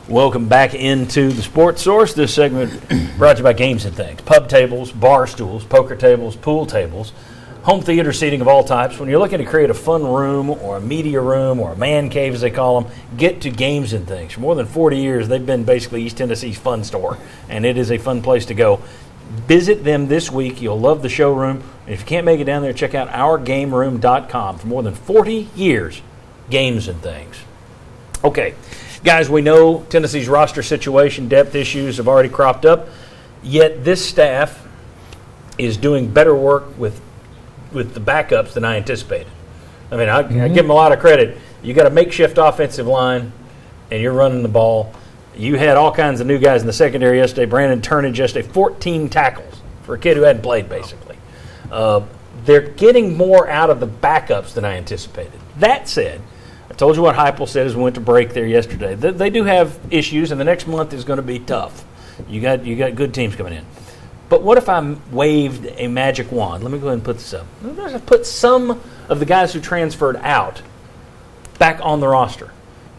Welcome back into the Sports Source. This segment brought to you by Games and Things. Pub tables, bar stools, poker tables, pool tables, home theater seating of all types. When you're looking to create a fun room or a media room or a man cave, as they call them, get to Games and Things. For more than 40 years, they've been basically East Tennessee's fun store, and it is a fun place to go. Visit them this week. You'll love the showroom. And if you can't make it down there, check out OurGameRoom.com. For more than 40 years, Games and Things. Okay. Guys, we know Tennessee's roster situation, depth issues have already cropped up, yet this staff is doing better work with the backups than I anticipated. I mean, I give them a lot of credit. You got a makeshift offensive line, and you're running the ball. You had all kinds of new guys in the secondary yesterday. Brandon Turnage yesterday, 14 tackles for a kid who hadn't played, basically. They're getting more out of the backups than I anticipated. That said, I told you what Heupel said as we went to break there yesterday. They do have issues, and the next month is going to be tough. You got good teams coming in. But what if I waved a magic wand? Let me go ahead and put this up. Let's put some of the guys who transferred out back on the roster.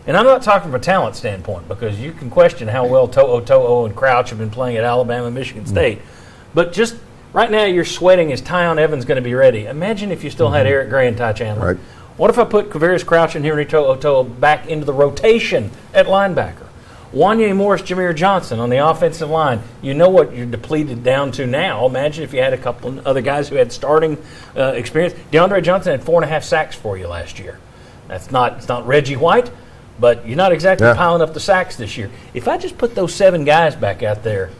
And I'm not talking from a talent standpoint, because you can question how well To'o and Crouch have been playing at Alabama and Michigan State. But just right now you're sweating, is Tyon Evans going to be ready? Imagine if you still had Eric Gray and Ty Chandler. Right. What if I put Kavarius Crouch and Henry To'o back into the rotation at linebacker? Wanye Morris, Jameer Johnson on the offensive line. You know what you're depleted down to now. Imagine if you had a couple of other guys who had starting experience. DeAndre Johnson had 4.5 sacks for you last year. It's not Reggie White, but you're not exactly piling up the sacks this year. If I just put those 7 guys back out there,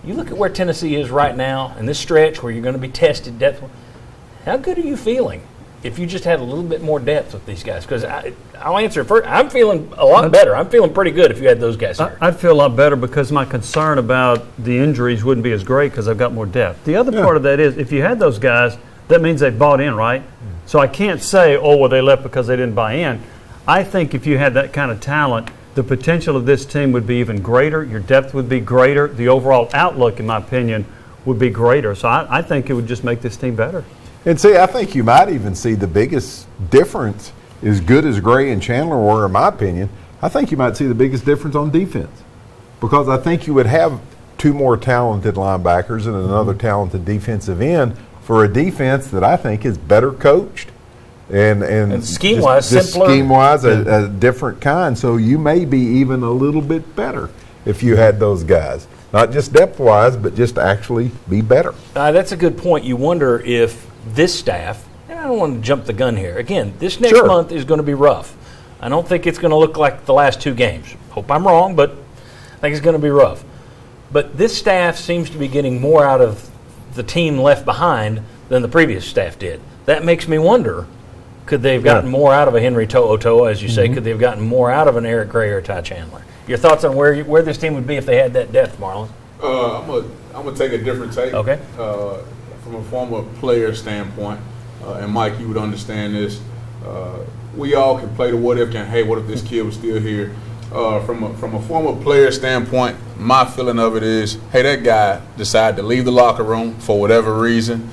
you look at where Tennessee is right now in this stretch where you're going to be tested depth. How good are you feeling if you just had a little bit more depth with these guys? Because I'll answer it first. I'm feeling a lot better. I'm feeling pretty good if you had those guys here. I'd feel a lot better because my concern about the injuries wouldn't be as great because I've got more depth. The other part of that is if you had those guys, that means they bought in, right? So I can't say, they left because they didn't buy in. I think if you had that kind of talent, the potential of this team would be even greater. Your depth would be greater. The overall outlook, in my opinion, would be greater. So I think it would just make this team better. And see, I think you might even see the biggest difference, as good as Gray and Chandler were, in my opinion, I think you might see the biggest difference on defense. Because I think you would have 2 more talented linebackers and another talented defensive end for a defense that I think is better coached. And scheme-wise, simpler. Scheme-wise, a different kind. So you may be even a little bit better if you had those guys. Not just depth-wise, but just actually be better. That's a good point. You wonder if this staff, and I don't want to jump the gun here. Again, this next month is going to be rough. I don't think it's going to look like the last 2 games. Hope I'm wrong, but I think it's going to be rough. But this staff seems to be getting more out of the team left behind than the previous staff did. That makes me wonder, could they have gotten more out of a Henry To'o, as you say? Could they have gotten more out of an Eric Gray or Ty Chandler? Your thoughts on where this team would be if they had that depth, Marlon? I'm gonna take a different take. Okay. From a former player standpoint, and Mike, you would understand this. We all can play the what if game. Hey, what if this kid was still here? From a former player standpoint, my feeling of it is, hey, that guy decided to leave the locker room for whatever reason.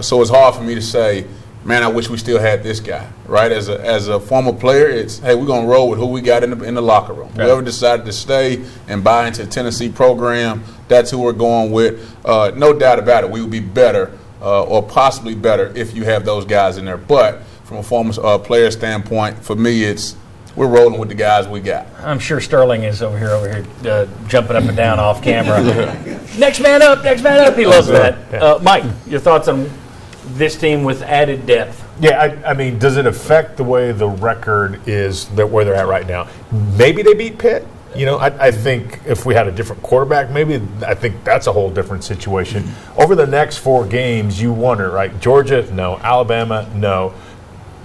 So it's hard for me to say, man, I wish we still had this guy, right? As a former player, it's, hey, we're going to roll with who we got in the locker room. Right. Whoever decided to stay and buy into the Tennessee program, that's who we're going with. No doubt about it, we would be better or possibly better if you have those guys in there. But from a former player standpoint, for me, it's we're rolling with the guys we got. I'm sure Sterling is over here jumping up and down off camera. Next man up, he loves that. Mike, your thoughts on this team with added depth? Yeah, I mean, does it affect the way the record is where they're at right now? Maybe they beat Pitt. You know, I think if we had a different quarterback, I think that's a whole different situation. Over the next 4 games, you wonder, right? Georgia, no. Alabama, no.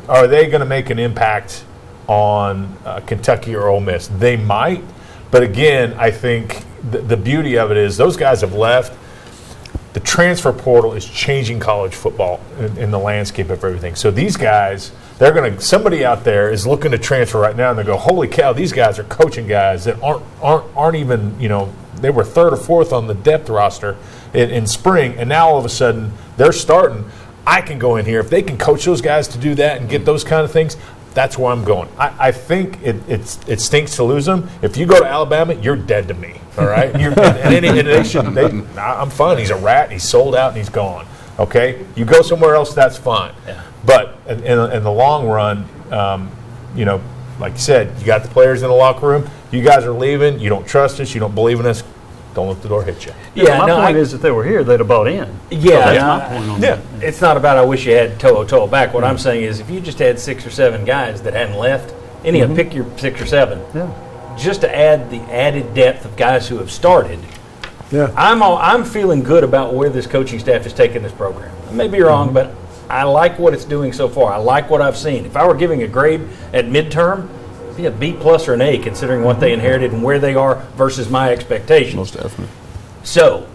Are they going to make an impact on Kentucky or Ole Miss? They might. But again, I think the beauty of it is those guys have left. The transfer portal is changing college football in the landscape of everything. So these guys, somebody out there is looking to transfer right now, and they go, holy cow, these guys are coaching guys that aren't even, they were 3rd or 4th on the depth roster in spring, and now all of a sudden they're starting. I can go in here. If they can coach those guys to do that and get those kind of things, That's where I'm going. I think it stinks to lose them. If you go to Alabama, you're dead to me. All right, I'm fine. He's a rat. He's sold out and he's gone. Okay, you go somewhere else, that's fine. Yeah. But in the long run, like you said, you got the players in the locker room. You guys are leaving. You don't trust us. You don't believe in us. Don't let the door hit you. Yeah, my point is, if they were here, they'd have bought in. Yeah, That's my point on that. It's not about I wish you had To'o back. What I'm saying is, if you just had 6 or 7 guys that hadn't left, pick your 6 or 7, just to add the added depth of guys who have started. Yeah. I'm feeling good about where this coaching staff is taking this program. I may be wrong, but I like what it's doing so far. I like what I've seen. If I were giving a grade at midterm, it'd be a B+ or an A, considering what they inherited and where they are versus my expectations. Most definitely. So,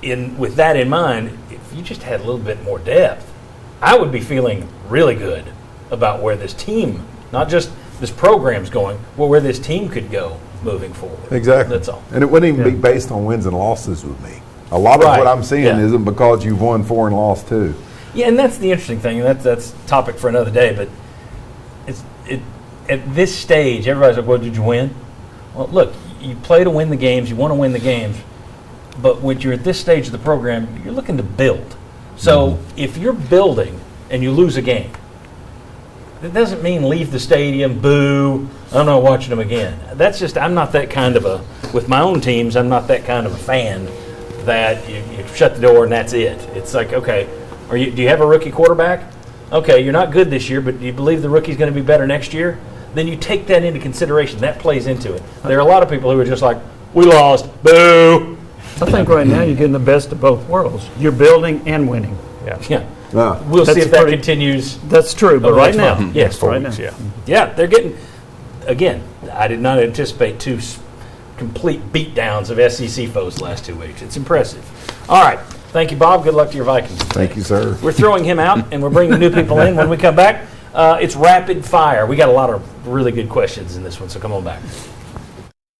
with that in mind, if you just had a little bit more depth, I would be feeling really good about where this team, not just this program's going, but where this team could go moving forward. Exactly. That's all. And it wouldn't even be based on wins and losses with me. A lot of Right. what I'm seeing Yeah. isn't because you've won 4 and lost 2. Yeah, and that's the interesting thing. And that's a topic for another day. But at this stage, everybody's like, "Well, did you win?" Well, look, you play to win the games. You want to win the games. But when you're at this stage of the program, you're looking to build. So if you're building and you lose a game, that doesn't mean leave the stadium, boo, I'm not watching them again. That's just, I'm not that kind of with my own teams, I'm not that kind of a fan that you shut the door and that's it. It's like, okay, do you have a rookie quarterback? Okay, you're not good this year, but do you believe the rookie's going to be better next year? Then you take that into consideration. That plays into it. There are a lot of people who are just like, we lost, boo. I think right now you're getting the best of both worlds. You're building and winning. Yeah. Ah. We'll see That's if that pretty- continues. That's true, but over right next now, month. Yes, Four right weeks, now. yeah. Yeah, they're getting, again, I did not anticipate 2 complete beatdowns of SEC foes the last 2 weeks. It's impressive. All right. Thank you, Bob. Good luck to your Vikings. Thank you, sir. We're throwing him out, and we're bringing new people in. When we come back, it's rapid fire. We got a lot of really good questions in this one, so come on back.